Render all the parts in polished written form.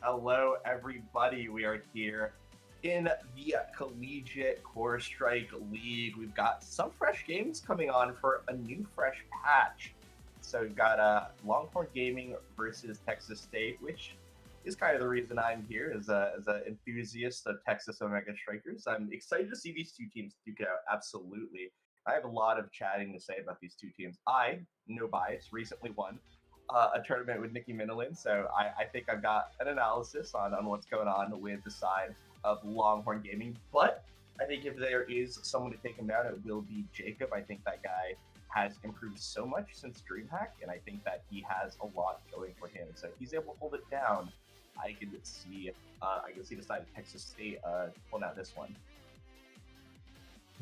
Hello, everybody. We are here in the Collegiate Corestrike League. We've got some fresh games coming on for a new fresh patch. So we've got Longhorn Gaming versus Texas State, which is kind of the reason I'm here as a enthusiast of Texas Omega Strikers. I'm excited to see these two teams duke it out. Absolutely. I have a lot of chatting to say about these two teams. I, no bias, recently won a tournament with Nikki Minilin. So I think I've got an analysis on what's going on with the side of Longhorn Gaming. But I think if there is someone to take him down, it will be Jacob. I think that guy has improved so much since DreamHack, and I think that he has a lot going for him. So if he's able to hold it down, I can see the side of Texas State pulling out this one.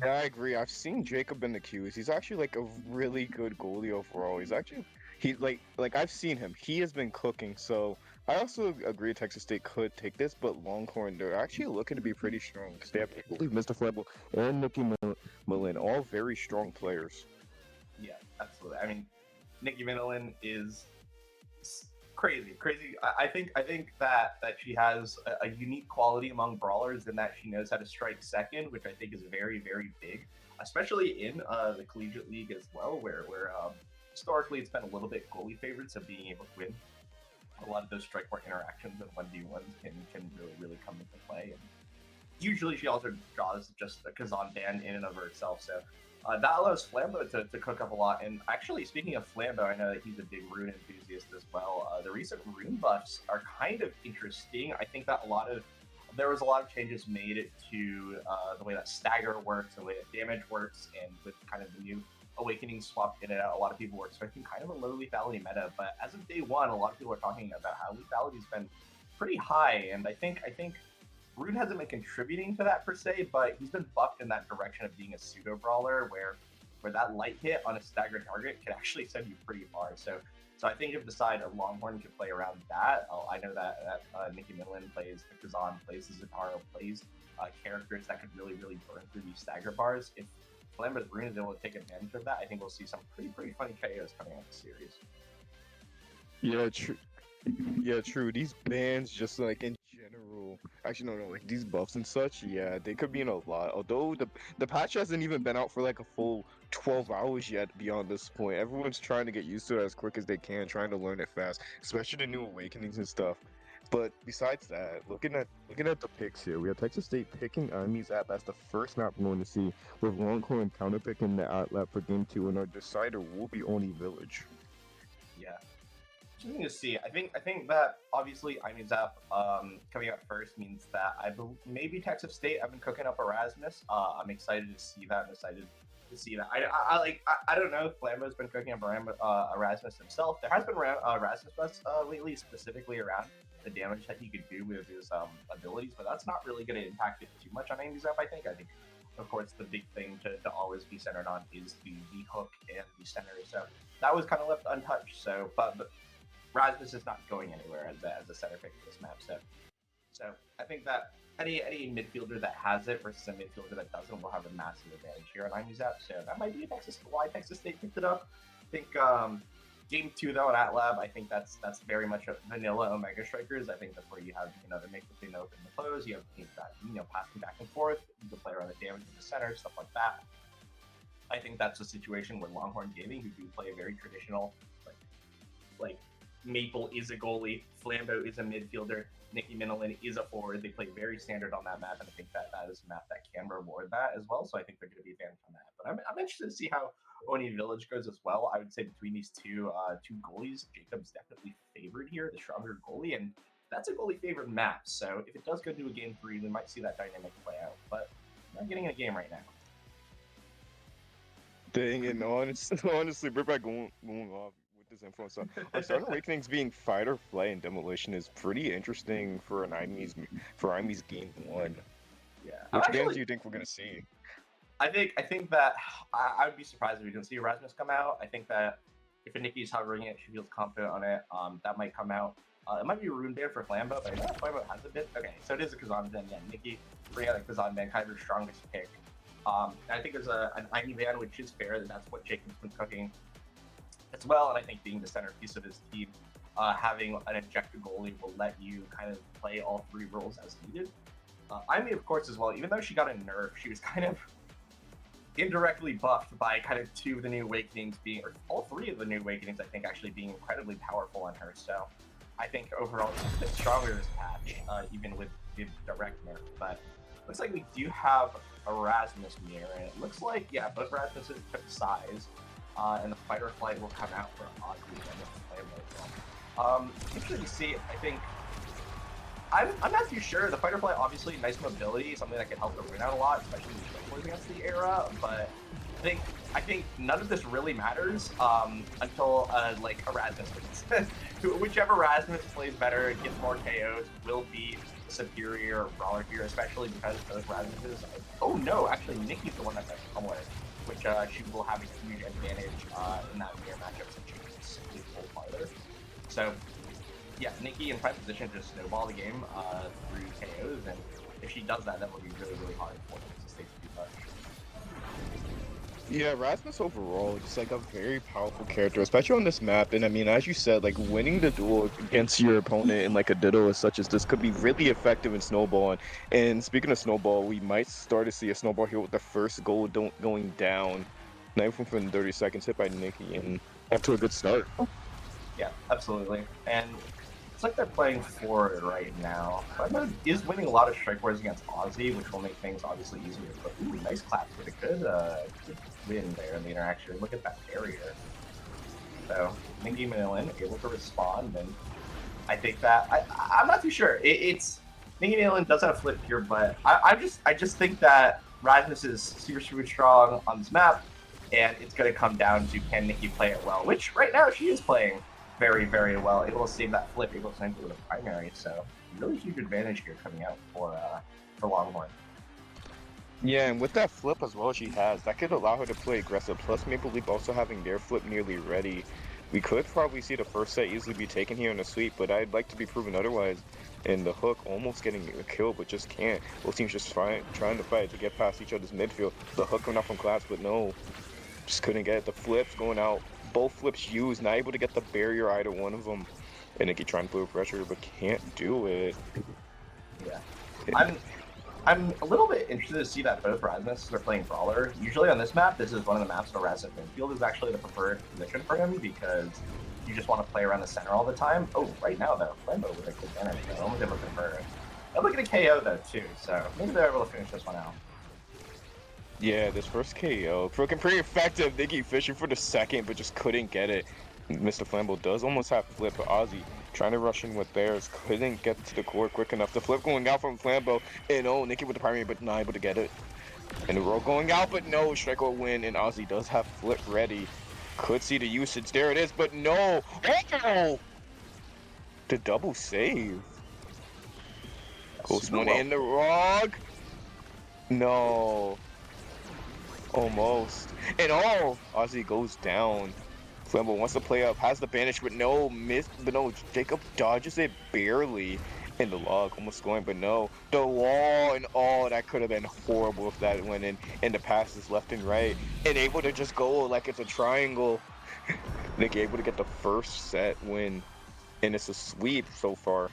Yeah, I agree. I've seen Jacob in the queues. He's actually like a really good goalie overall. He's I've seen him. He has been cooking. So I also agree Texas State could take this, but Longhorn, they're actually looking to be pretty strong because they have, I believe, Mr. Flammable and Nikki Malin, all very strong players. Yeah, absolutely. I mean, Nikki Minilin is crazy. I think that she has a unique quality among brawlers in that she knows how to strike second, which I think is very big, especially in the collegiate league as well, where historically it's been a little bit goalie favored, so being able to win a lot of those strike court interactions and 1v1s can really come into play. And usually she also draws just a Kazan ban in and of herself, so that allows Flambeau to cook up a lot. And actually, speaking of Flambeau, I know that he's a big rune enthusiast as well. The recent rune buffs are kind of interesting. I think that there was a lot of changes made to the way that stagger works, the way that damage works, and with kind of the new awakening swap in and out, a lot of people were expecting kind of a low lethality meta. But as of day one, a lot of people are talking about how lethality's been pretty high, and I think Rune hasn't been contributing to that per se, but he's been buffed in that direction of being a pseudo brawler where that light hit on a staggered target can actually send you pretty far. So I think if the side of Longhorn can play around that, I know that Nikki Midland plays Kazan, plays Zataro, plays characters that could really burn through these stagger bars. If Flamber's Rune is able to take advantage of that, I think we'll see some pretty funny KOs coming out of the series. Yeah, true. Yeah, true. These bans, just like in general, actually no, like these buffs and such. Yeah, they could be in a lot. Although the patch hasn't even been out for like a full 12 hours yet. Beyond this point, everyone's trying to get used to it as quick as they can, trying to learn it fast, especially the new awakenings and stuff. But besides that, looking at the picks here, we have Texas State picking Army's app as the first map we're going to see, with Longhorn counterpicking the lap for game two, and our decider will be Oni Village. Yeah, interesting to see. I think that obviously Imuzap coming out first means that maybe Texas State. I've been cooking up Erasmus. I'm excited to see that. I'm excited to see that. I don't know if Flambeau's been cooking up Erasmus himself. There has been Erasmus buzz lately, specifically around the damage that he could do with his abilities, but that's not really going to impact it too much on Imuzap. I think of course the big thing to always be centered on is the hook and the center. So that was kind of left untouched. So but Rasmus is not going anywhere as a center pick for this map. So I think that any midfielder that has it versus a midfielder that doesn't will have a massive advantage here on Imuzap. So that might be why Texas State picked it up. I think game two though at Lab, I think that's very much a vanilla Omega Strikers. I think that's where you have the make the thing open and close. You have teams that passing back and forth. You can play around the damage in the center, stuff like that. I think that's a situation where Longhorn Gaming, who do play a very traditional like Maple is a goalie, Flambeau is a midfielder, Nikki Minilin is a forward. They play very standard on that map, and I think that is a map that can reward that as well. So I think they're going to be advanced on that. But I'm interested to see how Oni Village goes as well. I would say between these two goalies, Jacob's definitely favored here, the stronger goalie, and that's a goalie favored map. So if it does go to a game three, we might see that dynamic play out. But we're not getting in a game right now. Dang, and honestly, we're back going off with this info. So, our Starter Awakenings being fight or flight and demolition is pretty interesting for Army's game one. Yeah, Which games do you think we're gonna see? I think that I would be surprised if we didn't see Erasmus come out. I think that if Nikki's hovering it, she feels confident on it. That might come out. It might be a rune ban for Flambeau, but I know Flambeau has a bit. Okay, so it is a Kazan ban. Yeah, Nikki bring out a Kazan ban, kind of her strongest pick. I think there's an Ivy ban, which is fair. That's what Jacob's been cooking as well. And I think being the centerpiece of his team, having an ejected goalie will let you kind of play all three roles as needed. Amy, of course, as well, even though she got a nerf, she was kind of indirectly buffed by kind of two of the new awakenings being, or all three of the new awakenings, I think, actually being incredibly powerful on her. So I think overall it's a bit stronger this patch, even with the direct nerf. But looks like we do have Erasmus mirror, and it looks like, yeah, both Erasmuses took size, and the fight or flight will come out for Ozzy and the play as well. Interesting to see, I think. I'm not too sure. The fight or flight, obviously, nice mobility, something that can help the rune out a lot, especially against the era. But I think none of this really matters until like Erasmus wins. Whichever Erasmus plays better, gets more KOs, will be superior brawler here, especially because those Erasmuses. Oh no, actually, Nikki's the one that's at somewhere, which she will have a huge advantage in that mirror matchup since she can simply pull farther. So yeah, Nikki in prime position to snowball the game through KOs, and if she does that, that will be really, really hard for them to stay too much. Yeah, Rasmus overall, just like a very powerful character, especially on this map. And I mean, as you said, like winning the duel against your opponent in like a ditto as such as this could be really effective in snowballing. And speaking of snowball, we might start to see a snowball here with the first goal going down. 9 from 30 seconds hit by Nikki, and off to a good start. Yeah, absolutely. And it's like they're playing forward right now. But is winning a lot of strike wars against Aussie, which will make things obviously easier. But ooh, nice clap for the good win there in the interaction. Look at that barrier. So Nikki Manilin able to respond, and I think that I'm not too sure. It's Nikki Manilin does have a flip here, but I just think that Rasmus is super strong on this map, and it's going to come down to can Nikki play it well, which right now she is playing very well, able to save that flip, able to send it with a primary. So really huge advantage here coming out for Longhorn. Yeah, and with that flip as well she has, that could allow her to play aggressive. Plus Maple Leaf also having their flip nearly ready. We could probably see the first set easily be taken here in a sweep, but I'd like to be proven otherwise. And the hook almost getting a kill, but just can't. Both teams just trying to fight to get past each other's midfield. The hook coming out from Class, but no. Just couldn't get it. The flips going out. Both flips used, not able to get the barrier either one of them. And Nikki trying to play with pressure, but can't do it. Yeah. I'm a little bit interested to see that both Rasmus are playing Brawler. Usually on this map, this is one of the maps where Rasmus midfield is actually the preferred position for him because you just want to play around the center all the time. Oh, right now though, Flambo with a good advantage. So I'm looking for I'm looking at KO though too, so maybe they're able to finish this one out. Yeah, this first KO, looking pretty effective. Nikki fishing for the second, but just couldn't get it. Mr. Flambo does almost have flip, but Ozzy trying to rush in with theirs, couldn't get to the core quick enough. The flip going out from Flambo, and oh, Nikki with the primary, but not able to get it. And the roll going out, but no, Striker will win, and Ozzy does have flip ready. Could see the usage, there it is, but no! Oh! The double save. Close one in the rog. No. Almost. And oh, Ozzy goes down. Flambo wants to play up, has the banish, but no, Jacob dodges it barely. And the log almost going, but no. The wall and all, that could have been horrible if that went in. And the passes left and right. And able to just go like it's a triangle. Nick able to get the first set win. And it's a sweep so far.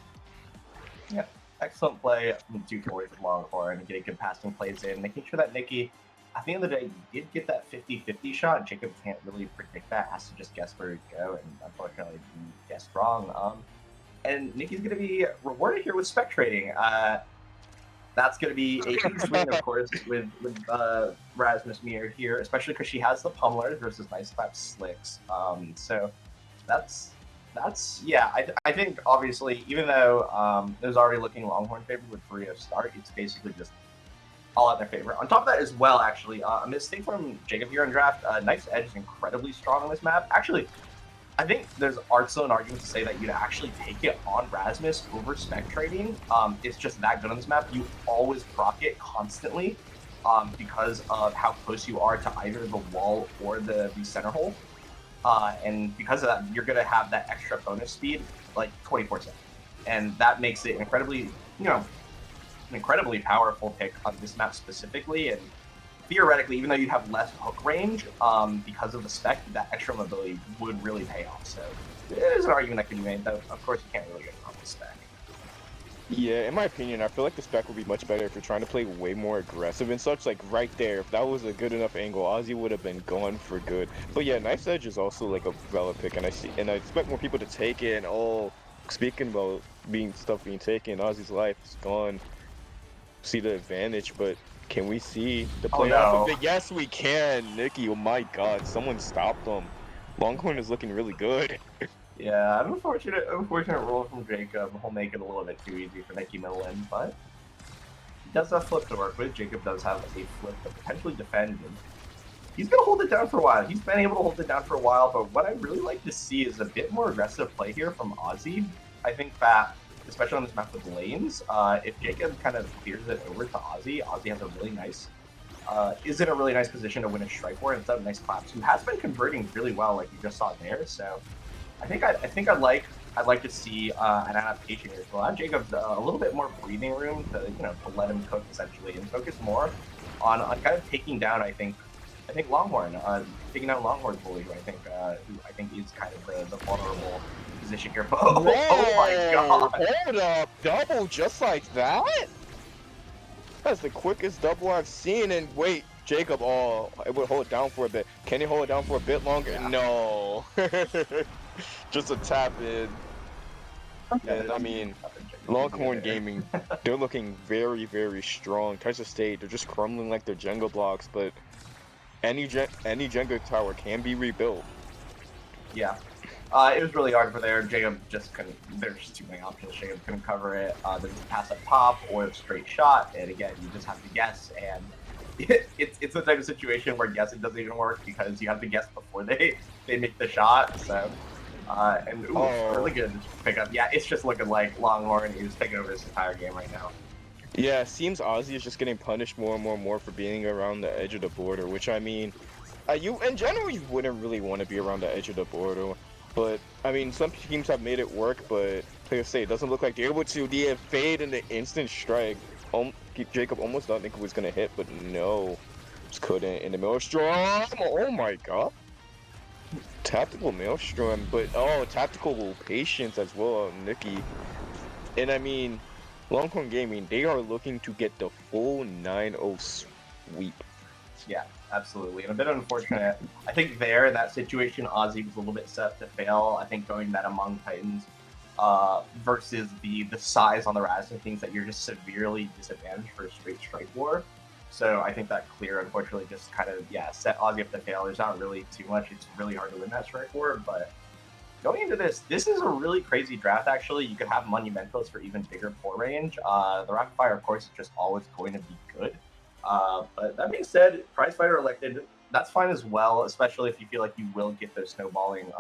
Yeah, excellent play from 2-4 from Longhorn, getting good passing plays in, making sure that Nikki, at the end of the day, did get that 50-50 shot. Jacob can't really predict that, has to just guess where he'd go, and unfortunately he guessed wrong. And Nikki's going to be rewarded here with spectating. That's going to be a huge win, of course, with Rasmus Mir here, especially because she has the pummelers versus Nice Clap Slicks. So that's yeah. I think obviously, even though it was already looking Longhorn favored with Korea start, it's basically just all out their favor. On top of that as well, actually, a mistake from Jacob here in draft. Knife's Edge is incredibly strong on this map. Actually, I think there's also an argument to say that you'd actually take it on Rasmus over spec trading. It's just that good on this map. You always proc it constantly because of how close you are to either the wall or the center hole. And because of that, you're going to have that extra bonus speed like 24/7. And that makes it incredibly, an incredibly powerful pick on this map specifically. And theoretically, even though you'd have less hook range, because of the spec, that extra mobility would really pay off. So there's an argument that could be made, though. Of course, you can't really go wrong with spec. Yeah, in my opinion, I feel like the spec would be much better if you're trying to play way more aggressive and such. Like right there, if that was a good enough angle, Ozzy would have been gone for good. But yeah, Knife's Edge is also like a valid pick, and I expect more people to take it. And oh, speaking about being taken, Ozzy's life is gone. See the advantage, but can we see the Oh play off of no. it? Yes, we can. Nikki, oh my God, someone stopped them. Longhorn is looking really good. Yeah, an unfortunate roll from Jacob. He'll make it a little bit too easy for Nicky Millen, but he does have flip to work with. Jacob does have a flip to potentially defend him. He's going to hold it down for a while. He's been able to hold it down for a while, but what I'd really like to see is a bit more aggressive play here from Ozzy. I think that, especially on this map with lanes, if Jacob kind of clears it over to Ozzy, Ozzy has a really nice, is in a really nice position to win a strike war instead of nice claps, who has been converting really well, like you just saw there. So I think I'd like to see an adaptation here to allow Jacob a little bit more breathing room to to let him cook essentially and focus more on kind of taking down. I think Longhorn, taking down Longhorn's bully, who I think is kind of the vulnerable position here. But oh my Whoa, god! hold up, double just like that? That's the quickest double I've seen. And wait, Jacob, oh, it would hold it down for a bit. Can he hold it down for a bit longer? Yeah. No. Just a tap in. And I mean, Longhorn Gaming, they're looking very, very strong. Texas State, they're just crumbling like their Jenga blocks, but any Jenga tower can be rebuilt. Yeah. It was really hard for there. Jacob just couldn't. There's just too many options. Jacob couldn't cover it. There's a pass up top or a straight shot, and again, you just have to guess. And it's the type of situation where guessing doesn't even work because you have to guess before they make the shot. So, and really good pickup. Yeah, it's just looking like Longhorn is taking over this entire game right now. Yeah, it seems Ozzy is just getting punished more and more and more for being around the edge of the border, which I mean, you in general you wouldn't really want to be around the edge of the border, but I mean some teams have made it work, but like I say, it doesn't look like they're able to. The fade and the instant strike. Jacob almost thought Nick was gonna hit, but no, just couldn't. In the maelstrom, oh my god, tactical maelstrom, but oh, tactical patience as well, Nikki. And I mean, Longhorn Gaming, they are looking to get the full 9-0 sweep. Yeah, absolutely. And a bit unfortunate. I think there, in that situation, Ozzy was a little bit set to fail. I think going that among Titans versus the size on the Raz and things that you're just severely disadvantaged for a straight strike war. So I think that clear, unfortunately, just kind of, set Ozzy up to fail. There's not really too much. It's really hard to win that strike war, but going into this is a really crazy draft, actually. You could have Monumentals for even bigger pour range. The Rapid Fire, of course, is just always going to be good. But that being said, Prize Fighter elected, that's fine as well, especially if you feel like you will get those snowballing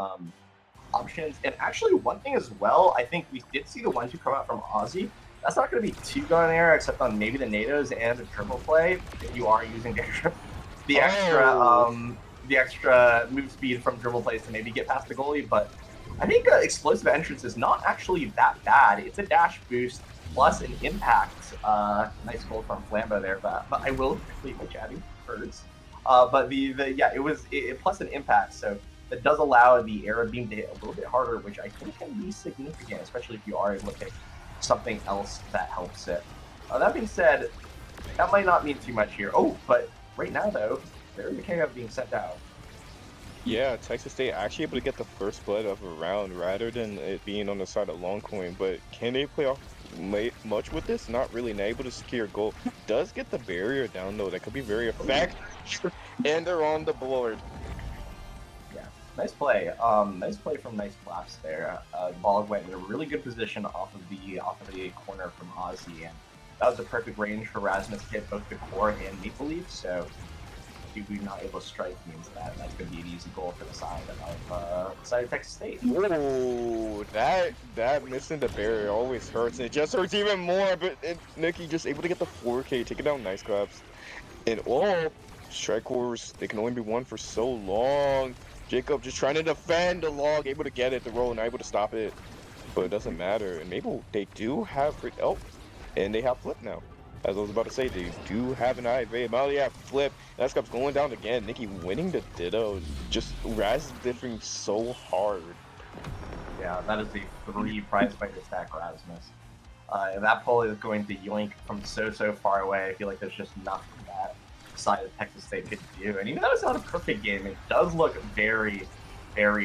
options. And actually, one thing as well, I think we did see the 1-2 come out from Aussie. That's not going to be too gun error, except on maybe the NATOs and the triple play, if you are using the extra move speed from dribble plays to maybe get past the goalie. But I think explosive entrance is not actually that bad. It's a dash boost plus an impact. Nice goal from Flambo there, but I will complete my chatting first. But it was plus an impact, so that does allow the arrow beam to hit a little bit harder, which I think can be significant, especially if you are able to pick something else that helps it. That being said, that might not mean too much here. Oh, but right now though, there's the KF being sent out. Yeah, Texas State actually able to get the first blood of a round rather than it being on the side of Longhorn, but can they play off much with this? Not really. Not able to secure a goal. Does get the barrier down though. That could be very effective. And they're on the board. Yeah, nice play. Nice play from Nice Claps there. The ball went in a really good position off of the corner from Ozzy, and that was a perfect range for Rasmus to hit both the core and Maple Leaf. So if we're not able to strike means that could be an easy goal for the side of Texas State. Ooh, that missing the barrier always hurts. It just hurts even more. But Nikki just able to get the 4K, take it down. Nice claps. And strike wars, they can only be won for so long. Jacob just trying to defend the log, able to get it, the roll, not able to stop it. But it doesn't matter. And maybe they do have and they have flip now. As I was about to say, they do have an IV. Amalia flip. Nescup's going down again. Nikki winning the Ditto. Just Raz is differing so hard. Yeah, that is a 3 prize fighter stack Rasmus. That pull is going to yoink from so far away. I feel like there's just nothing that side of Texas State could do. And even though it's not a perfect game, it does look very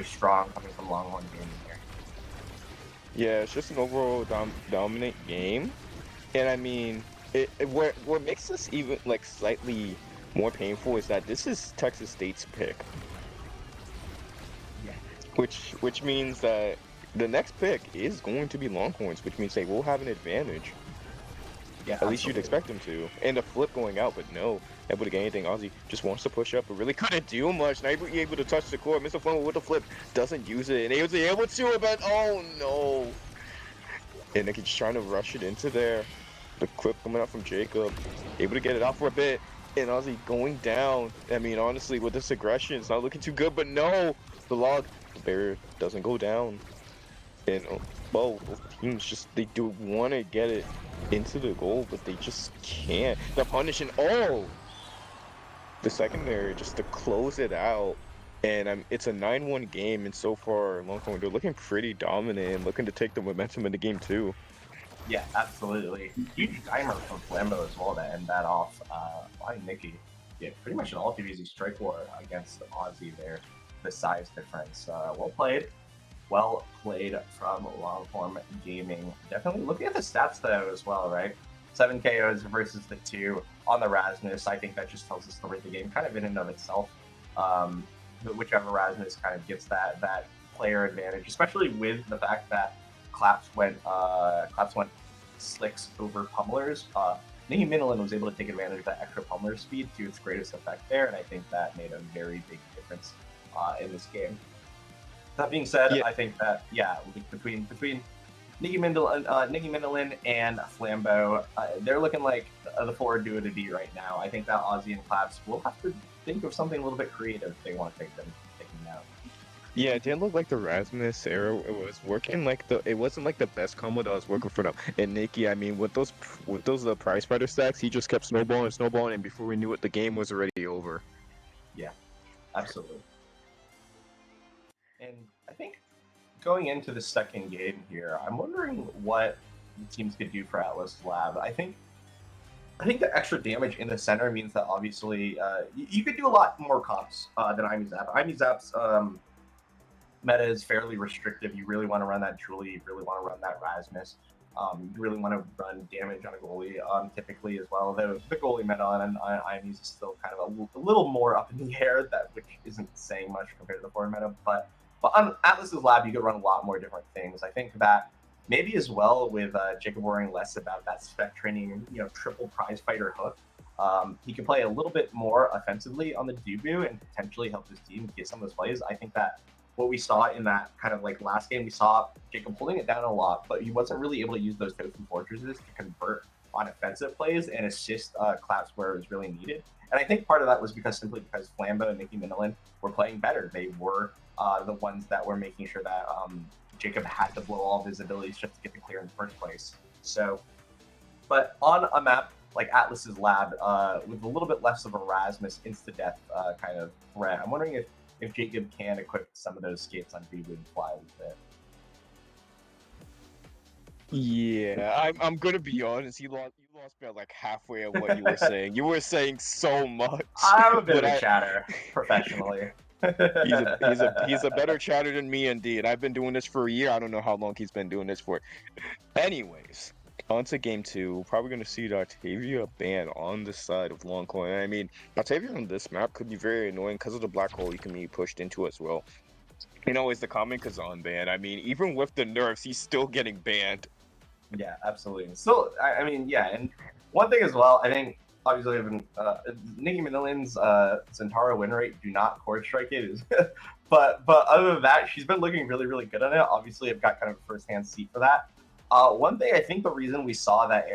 strong coming from Longhorn Gaming here. Yeah, it's just an overall dominant game. And I mean, what makes this even like slightly more painful is that this is Texas State's pick, Yeah. which means that the next pick is going to be Longhorns, which means they will have an advantage. Yeah, At least you'd absolutely. expect them to. And a flip going out, but no, able to get anything. Ozzy just wants to push up, but really couldn't do much. Not able to touch the core. Mr. Funnel with the flip, doesn't use it, and he was able to, but oh no! And Nicky just trying to rush it into there. The clip coming out from Jacob, able to get it out for a bit, and Ozzy going down. I mean, honestly, with this aggression, it's not looking too good, but no! The barrier doesn't go down. And both teams they do want to get it into the goal, but they just can't. The punishing, the secondary just to close it out. And it's a 9-1 game, and so far, Longhorn, they're looking pretty dominant and looking to take the momentum in the game too. Yeah, absolutely. Huge timer from Flambeau as well to end that off. By Nikki. Yeah, pretty much an all too easy strike war against Aussie there. The size difference. Well played from Longhorn Gaming. Definitely looking at the stats though as well, right? 7 KOs versus the 2 on the Rasmus. I think that just tells the story of the game kind of in and of itself. Whichever Rasmus kind of gets that player advantage, especially with the fact that Claps went slicks over pummelers. Nikki Minolin was able to take advantage of that extra pummeler speed to its greatest effect there, and I think that made a very big difference in this game. That being said, Yeah, I think that between Nikki Minolin and Flambeau, they're looking like the forward duo to beat right now. I think that Ozzy and Claps will have to think of something a little bit creative if they want to take them out. yeah, it didn't look like the Rasmus era. It was working like it wasn't like the best combo that was working for them. And Nikki, I mean, with those prize fighter stacks, he just kept snowballing, and before we knew it, the game was already over. Yeah, absolutely. And I think going into the second game here, I'm wondering what the teams could do for Atlas Lab. I think the extra damage in the center means that obviously you could do a lot more comps than IMZap. IMZap's meta is fairly restrictive. You really want to run that Julie, you really want to run that Rasmus. You really want to run damage on a goalie typically as well. Though the goalie meta on IMUs is still kind of a little more up in the air, which isn't saying much compared to the forward meta. But on Atlas's lab, you could run a lot more different things. I think that maybe as well with Jacob worrying less about that spec training, triple prize fighter hook. He could play a little bit more offensively on the Dubu and potentially help his team get some of those plays. I think that what we saw in that kind of like last game, we saw Jacob holding it down a lot, but he wasn't really able to use those token fortresses to convert on offensive plays and assist Claps where it was really needed. And I think part of that was simply because Flambeau and Nikki Minolin were playing better. They were the ones that were making sure that Jacob had to blow all of his abilities just to get the clear in the first place. So, but on a map like Atlas's lab, with a little bit less of a Rasmus insta-death kind of threat, I'm wondering if Jacob can equip some of those skates on Dubu and fly a little bit. Yeah, I'm gonna be honest. You lost me at like halfway of what you were saying. You were saying so much, I'm a bit but of a chatter professionally. he's a better chatter than me indeed. I've been doing this for a year. I don't know how long he's been doing this for. Anyways, on to game two. Probably gonna see the Octavia ban on the side of Longhorn. I mean, Octavia on this map could be very annoying because of the black hole you can be pushed into as well. Is the common Kazan ban. I mean, even with the nerfs, he's still getting banned. Yeah, absolutely. So, I mean, yeah, and one thing as well, I think obviously Nikki Minolin's Centauro win rate do not core strike it, but other than that, she's been looking really good on it. Obviously, I've got kind of a first hand seat for that. One thing I think the reason we saw that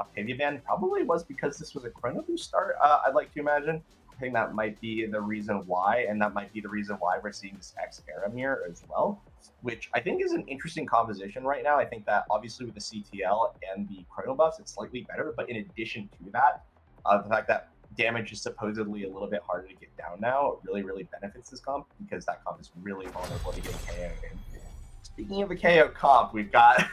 Octavia ban probably was because this was a Chrono Boost start. I'd like to imagine. I think that might be the reason why, and that might be the reason why we're seeing this X Aramir as well. which I think is an interesting composition right now. I think that obviously with the CTL and the chrono buffs, it's slightly better. But in addition to that, the fact that damage is supposedly a little bit harder to get down now really benefits this comp because that comp is really vulnerable to getting KO'd. And speaking of a KO comp, we've got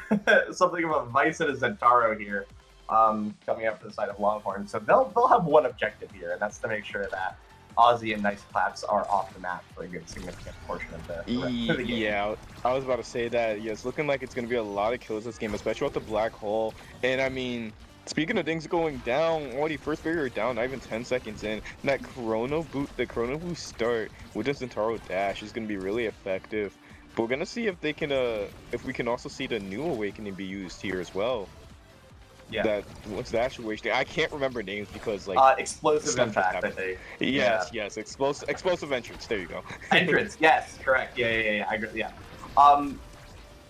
something of a Vice and a Zentaro here coming up for the side of Longhorn. So they'll have one objective here, and that's to make sure that Ozzy and Nice Claps are off the map for a good significant portion of the rest of the game. Yeah, I was about to say that. Yeah, it's looking like it's going to be a lot of kills this game, especially with the Black Hole. And I mean, speaking of things going down, already first barrier down, not even 10 seconds in. And that the Chrono Boost start with the Zentaro dash is going to be really effective. But we're going to see if they can, if we can also see the new Awakening be used here as well. Yeah. What's the actual way? I can't remember names because like explosive impact, I think. Yes, explosive entrance. There you go. Entrance, yes, correct. Yeah. I agree. Yeah.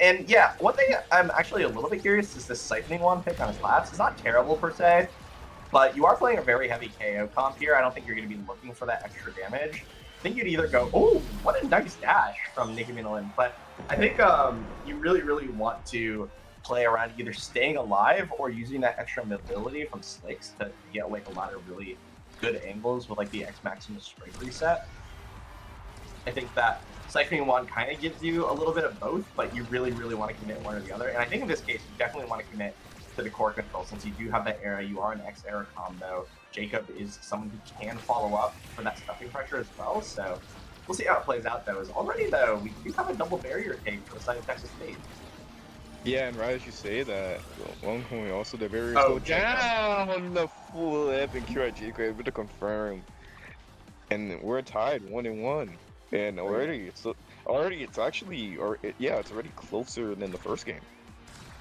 And yeah, one thing I'm actually a little bit curious is this siphoning wand pick on his last. It's not terrible per se, but you are playing a very heavy KO comp here. I don't think you're going to be looking for that extra damage. I think you'd either go, oh, what a nice dash from Nicki Minolin, but I think you really want to play around either staying alive or using that extra mobility from Slicks to get like a lot of really good angles with like the X Maximus strike reset. I think that Siphoning Wand kind of gives you a little bit of both, but you really want to commit one or the other. And I think in this case, you definitely want to commit to the core control since you do have that era. You are an X era combo. Jacob is someone who can follow up for that stuffing pressure as well. So we'll see how it plays out though. As already though, we do have a double barrier take for the side of Texas State. Yeah, and right as you say that, Longhorn also the barriers go down on the flip and Kira Jacob able to confirm. And we're tied 1-1. And already it's actually it's already closer than the first game.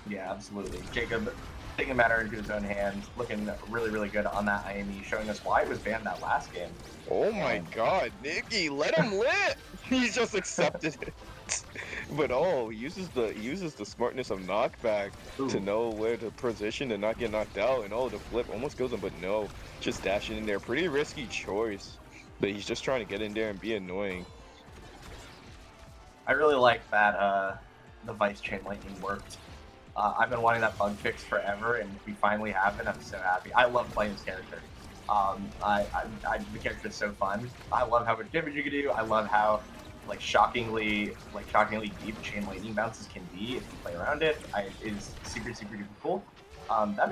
Yeah, absolutely. Jacob taking the matter into his own hands, looking really good on that IME, showing us why it was banned that last game. Oh my god, Nikki, let him lit! He's just accepted it. But he uses the smartness of knockback to know where to position and not get knocked out. And the flip almost kills him, but no, just dashing in there. Pretty risky choice, but he's just trying to get in there and be annoying. I really like that the Vice Chain Lightning worked. I've been wanting that bug fix forever, and we finally have it. I'm so happy. I love playing this character. The character is so fun. I love how much damage you can do. I love how shockingly deep Chain Lightning bounces can be if you play around it. Is super duper cool. That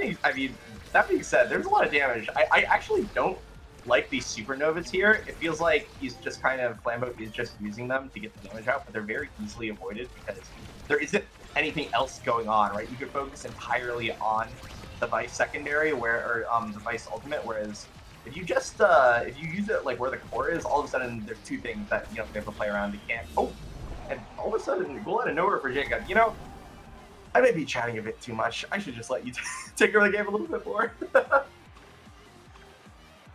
being said, there's a lot of damage. I actually don't like these supernovas here. It feels like he's just kind of Flambeau is just using them to get the damage out, but they're very easily avoided because there isn't anything else going on, right? You could focus entirely on the Vice secondary or the Vice ultimate, whereas if you just if you use it like where the core is, all of a sudden there's two things that they have to play around. They can't. Oh, and all of a sudden go out of nowhere for Jacob. I may be chatting a bit too much. I should just let you take over the game a little bit more.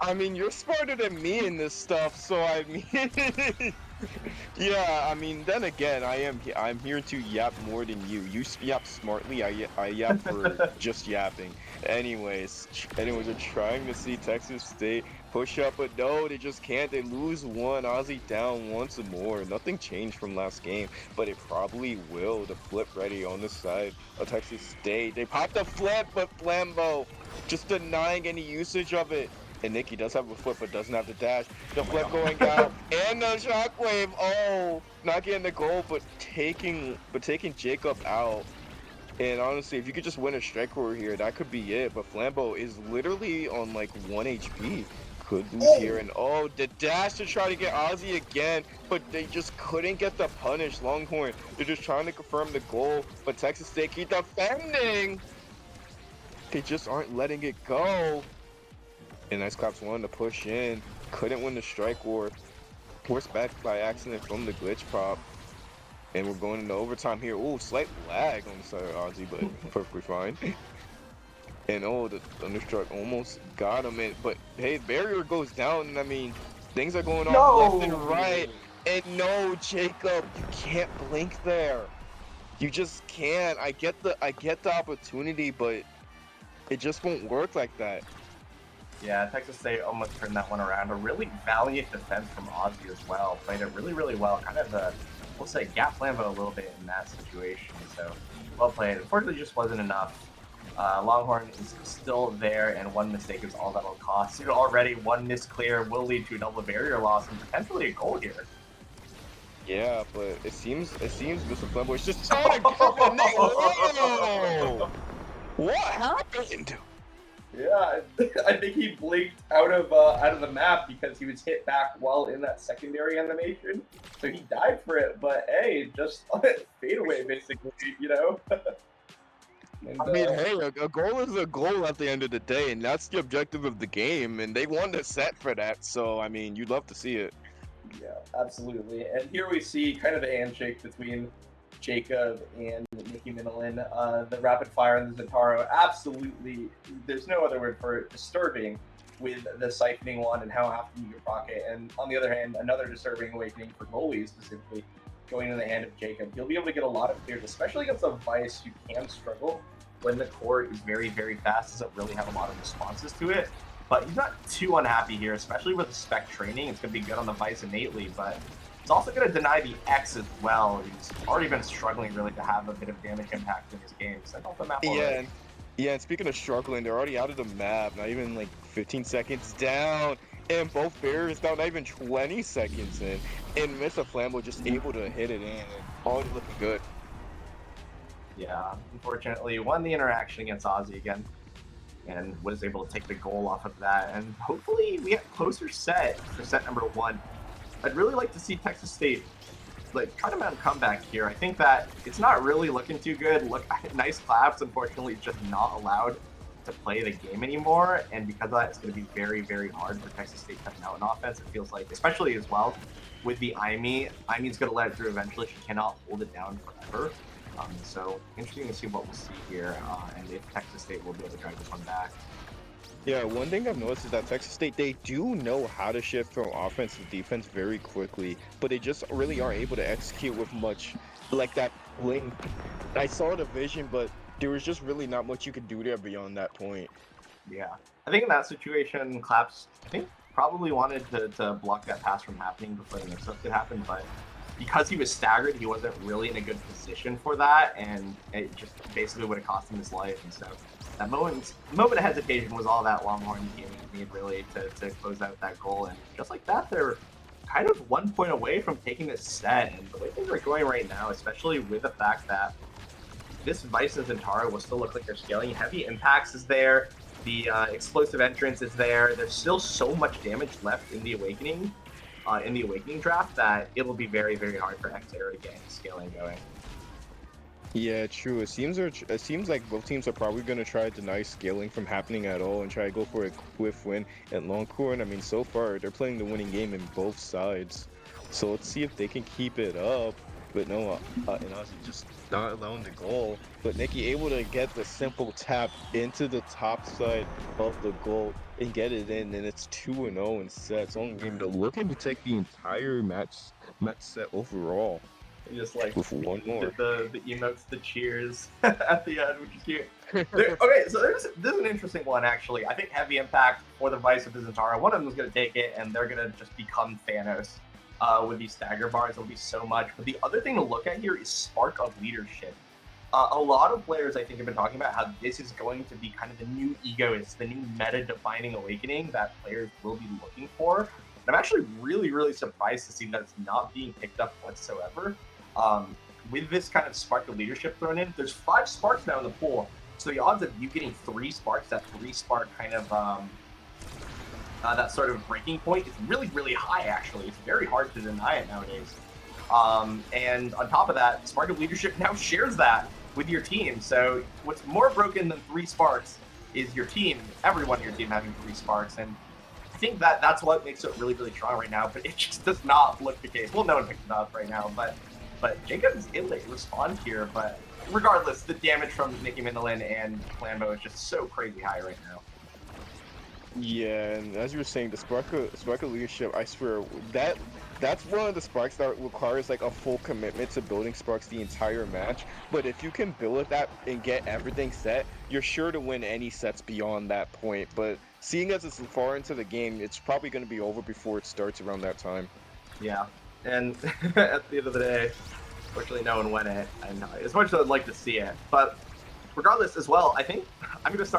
I mean, you're smarter than me in this stuff, so I mean, yeah. I mean, then again, I'm here to yap more than you. You yap smartly. I yap for just yapping. Anyways, we're trying to see Texas State push up, but no, they just can't. They lose one. Ozzy down once more. Nothing changed from last game, but it probably will. The flip ready on the side of Texas State. They popped the flip, but Flambeau just denying any usage of it. And Nikki does have a flip, but doesn't have the dash. The flip going down, and the shockwave. Oh, not getting the goal, but taking Jacob out. And honestly, if you could just win a strike roar here, that could be it. But Flambeau is literally on like 1 HP. Could lose here, and the dash to try to get Ozzy again, but they just couldn't get the punish. Longhorn, they're just trying to confirm the goal, but Texas State keep defending. They just aren't letting it go. And Nice Claps wanted to push in, couldn't win the strike war. Forced back by accident from the glitch pop. And we're going into overtime here. Ooh, slight lag on the side of Ozzy, but perfectly fine. And the Thunderstruck almost got him in. But hey, barrier goes down, and I mean, things are going on left and right. And no, Jacob, you can't blink there. You just can't. I get the opportunity, but it just won't work like that. Yeah, Texas State almost turned that one around. A really valiant defense from Ozzy as well. Played it really well. Kind of we'll say, gap Flambo a little bit in that situation. So, well played. Unfortunately, just wasn't enough. Longhorn is still there, and one mistake is all that'll cost. You know, already one misclear will lead to a double barrier loss and potentially a goal here. Yeah, but it seems Mr. Flamboy is just trying to give it Nick. Whoa! What happened? Yeah, I think he blinked out of the map because he was hit back while in that secondary animation. So he died for it, but hey, just fade away basically, you know. And I mean, hey, a goal is a goal at the end of the day, and that's the objective of the game, and they won the set for that. So, I mean, you'd love to see it. yeah, absolutely. And here we see kind of the handshake between Jacob and Nikki Minilin. The rapid fire and the Zentaro, absolutely, there's no other word for it, disturbing with the siphoning one and how often you pocket. And on the other hand, another disturbing awakening for goalies specifically going in the hand of Jacob. He'll be able to get a lot of clears, especially against a Vice who can struggle when the core is very, very fast, doesn't really have a lot of responses to it. But he's not too unhappy here, especially with the spec training. It's going to be good on the Vice innately, but it's also going to deny the X as well. He's already been struggling really to have a bit of damage impact in his game. Send off the map Yeah, already. and speaking of struggling, they're already out of the map. Not even like 15 seconds down, and both barriers down. Not even 20 seconds in, and Mr. Flambo just able to hit it in, and already looking good. Yeah, unfortunately, won the interaction against Ozzy again and was able to take the goal off of that. And hopefully we get a closer set for set number one. I'd really like to see Texas State like try to mount a comeback here. I think that it's not really looking too good. Look, nice claps. Unfortunately, just not allowed to play the game anymore, and because of that, it's going to be very, very hard for Texas State to come out in offense. It feels like, especially as well with the IME. IME's going to let it through eventually. She cannot hold it down forever. So interesting to see what we'll see here, and if Texas State will be able to drive this one back. Yeah, one thing I've noticed is that Texas State, they do know how to shift from offense to defense very quickly, but they just really aren't able to execute with much like that blink. I saw the vision, but there was just really not much you could do there beyond that point. Yeah, I think in that situation, Claps, I think probably wanted to block that pass from happening before the mix-up could happen, but because he was staggered, he wasn't really in a good position for that, and it just basically would have cost him his life. And so that moment of hesitation was all that Longhorn team needed really to close out that goal. And just like that, they're kind of 1 point away from taking this set. And the way things are going right now, especially with the fact that this Vice and Zentaro will still look like they're scaling. Heavy Impacts is there. The explosive entrance is there. There's still so much damage left in the Awakening draft that it will be very, very hard for Xero to get scaling going. Yeah, true. It seems like both teams are probably going to try to deny scaling from happening at all and try to go for a quick win at Longhorn. I mean, so far they're playing the winning game in both sides. So let's see if they can keep it up. But no, and Ozzy just not allowing the goal. But Nikki able to get the simple tap into the top side of the goal and get it in, and it's 2-0 in sets. Only game to looking to take the entire match set overall Just like with one more. the emotes, the cheers at the end, which is cute. Okay, so this is an interesting one actually. I think Heavy Impact for the Vice of Zentaro. One of them is going to take it, and they're going to just become Thanos with these stagger bars. It'll be so much. But the other thing to look at here is spark of leadership. A lot of players, I think, have been talking about how this is going to be kind of the new egoist, the new meta-defining awakening that players will be looking for. And I'm actually really, really surprised to see that it's not being picked up whatsoever. With this kind of spark of leadership thrown in, there's 5 sparks now in the pool. So the odds of you getting 3 sparks, that 3 spark kind of that sort of breaking point is really, really high, actually. It's very hard to deny it nowadays. And on top of that, Spark of Leadership now shares that with your team. So what's more broken than 3 sparks is your team, everyone in your team having 3 sparks. And I think that that's what makes it really, really strong right now, but it just does not look the case. Well, no one picked it up right now, but Jacob is able to respond here. But regardless, the damage from Nikki Minilin and Flambo is just so crazy high right now. Yeah, and as you were saying, the spark of leadership, I swear that's one of the sparks that requires like a full commitment to building sparks the entire match. But if you can build that and get everything set, you're sure to win any sets beyond that point. But seeing as it's far into the game, it's probably going to be over before it starts around that time. Yeah. and at the end of the day, fortunately, no one went it. And as much as I'd like to see it, but regardless, as well, I think I'm going to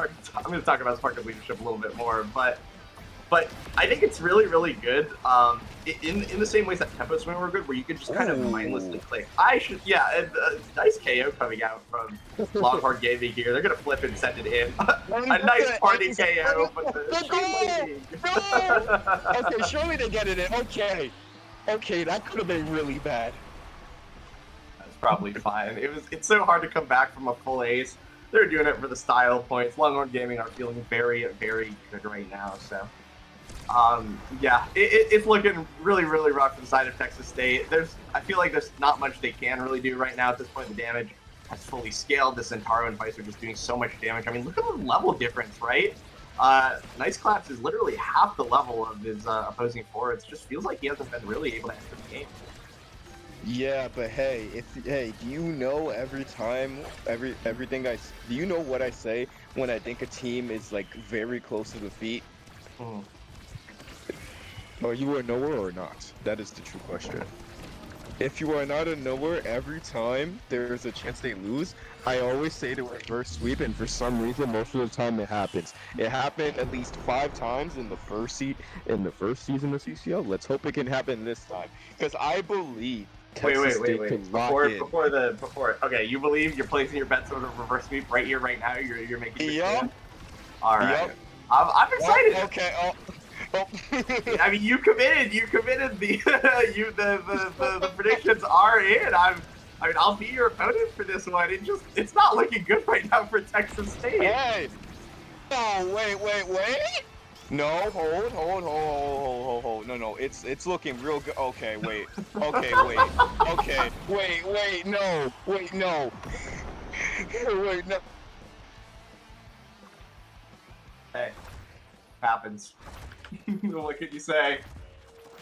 talk about Spark of Leadership a little bit more, but I think it's really good. In the same ways that Tempo Swing were good, where you could just kind of mindlessly click. Nice KO coming out from Longhorn Gaming here. They're gonna flip and send it in. A nice party KO, but the No! Okay, surely they get it in. Okay, that could have been really bad. That's probably fine. It's so hard to come back from a full ace. They're doing it for the style points. Longhorn Gaming are feeling very good right now. So. It's looking really rough for the side of Texas State. I feel like there's not much they can really do right now at this point. The damage has fully scaled. This Zentaro and Vice are just doing so much damage. I mean, look at the level difference, right? Nice Collapse is literally half the level of his opposing forwards. Just feels like he hasn't been really able to enter the game. Yeah, but hey, do you know do you know what I say when I think a team is like very close to defeat? Are you a knower or not? That is the true question. If you are not a knower, every time there's a chance they lose, I always say to reverse sweep, and for some reason, most of the time it happens. It happened at least 5 times in the first season of CCL. Let's hope it can happen this time, because I believe Texas State could lock in. Okay, you believe you're placing your bets on a reverse sweep right here, right now. You're making. Yep. All right. Yep. I'm excited. What? Okay. Oh. I mean, you committed. The the predictions are in. I'll be your opponent for this one. It's not looking good right now for Texas State. Hey. Oh, wait. No, hold. No, it's looking real good. Okay, wait. Okay, wait. Okay, wait. No, wait, no. Wait, no. Hey, happens. What can you say?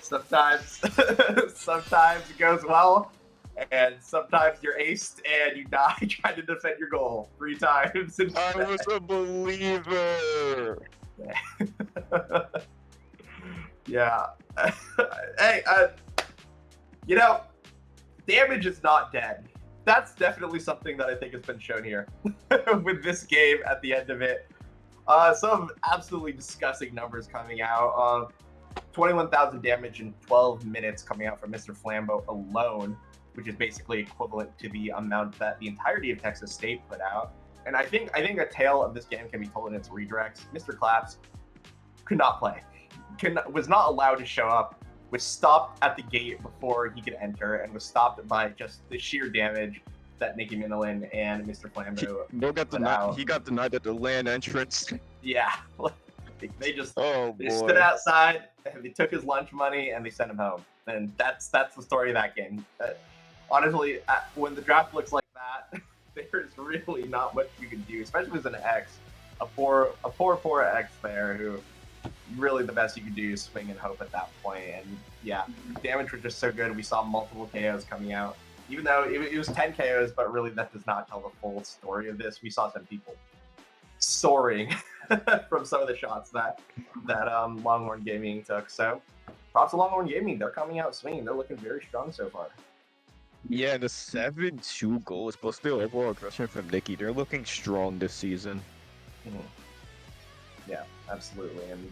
Sometimes it goes well, and sometimes you're aced and you die trying to defend your goal 3 times. I was a believer. Yeah. Hey, damage is not dead. That's definitely something that I think has been shown here with this game at the end of it. Some absolutely disgusting numbers coming out. 21,000 damage in 12 minutes coming out from Mr. Flambeau alone, which is basically equivalent to the amount that the entirety of Texas State put out. And I think a tale of this game can be told in its redirects. Mr. Claps could not play, was not allowed to show up, was stopped at the gate before he could enter, and was stopped by just the sheer damage that Nicky Minolin and Mr. Flambeau he got denied at the land entrance. Yeah. They stood outside, and they took his lunch money, and they sent him home. And that's the story of that game. Honestly, when the draft looks like that, there's really not much you can do, especially as an X, a poor X there, who really the best you could do is swing and hope at that point. And yeah, damage was just so good. We saw multiple KOs coming out, even though it was 10 KOs, but really that does not tell the full story of this. We saw some people soaring from some of the shots that Longhorn Gaming took. So props to Longhorn Gaming. They're coming out swinging. They're looking very strong so far. Yeah, the 7-2 goals plus the overall aggression from Nicky. They're looking strong this season. Mm-hmm. Yeah, absolutely. And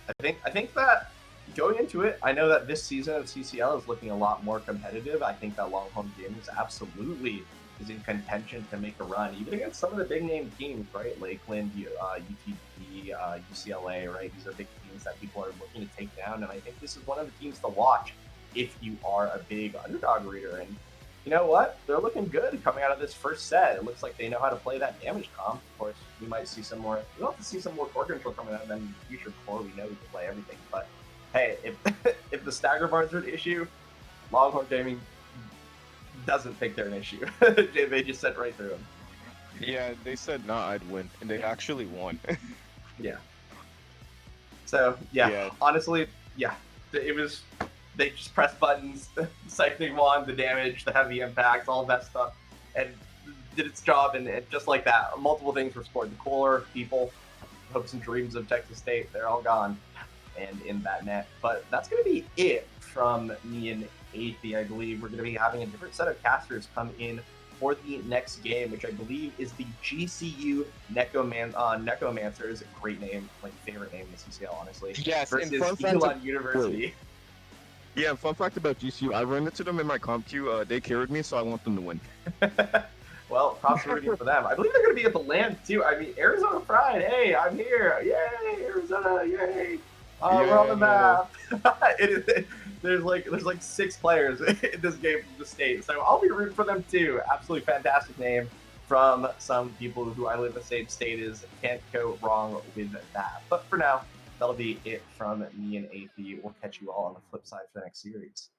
I think that going into it, I know that this season of CCL is looking a lot more competitive. I think that Longhorn Gaming absolutely is in contention to make a run, even against some of the big name teams, right? Lakeland, UTD, UCLA, right? These are big teams that people are looking to take down, and I think this is one of the teams to watch if you are a big underdog reader. And you know what? They're looking good coming out of this first set. It looks like they know how to play that damage comp. Of course, we might see some more. We'll have to see some more core control coming out, and then in the future core, we know we can play everything. But hey, if the stagger bars are an issue, Longhorn Gaming doesn't think they're an issue. They just said right through them. Yeah, they said, nah, I'd win. And they actually won. Yeah. So, yeah, honestly, yeah. It was, they just pressed buttons, cycling wand, the damage, the heavy impacts, all of that stuff, and did its job. And just like that, multiple things were scored. The cooler people, hopes and dreams of Texas State, they're all gone and in that net. But that's going to be it from me and Athey. I believe we're going to be having a different set of casters come in for the next game, which I believe is the GCU Necromancers. Great name, like favorite name in the CCL, honestly. Yes, and Versus fun fact. Elon University. Yeah, fun fact about GCU, I ran into them in my comp queue. They carried me, so I want them to win. Well, props to rooting for them. I believe they're going to be at the land too. I mean, Arizona Pride. Hey, I'm here. Yay, Arizona. Yay. We're on the map. There's like 6 players in this game from the state, so I'll be rooting for them too. Absolutely fantastic name from some people who I live in the same state as. Can't go wrong with that. But for now, that'll be it from me and AP. We'll catch you all on the flip side for the next series.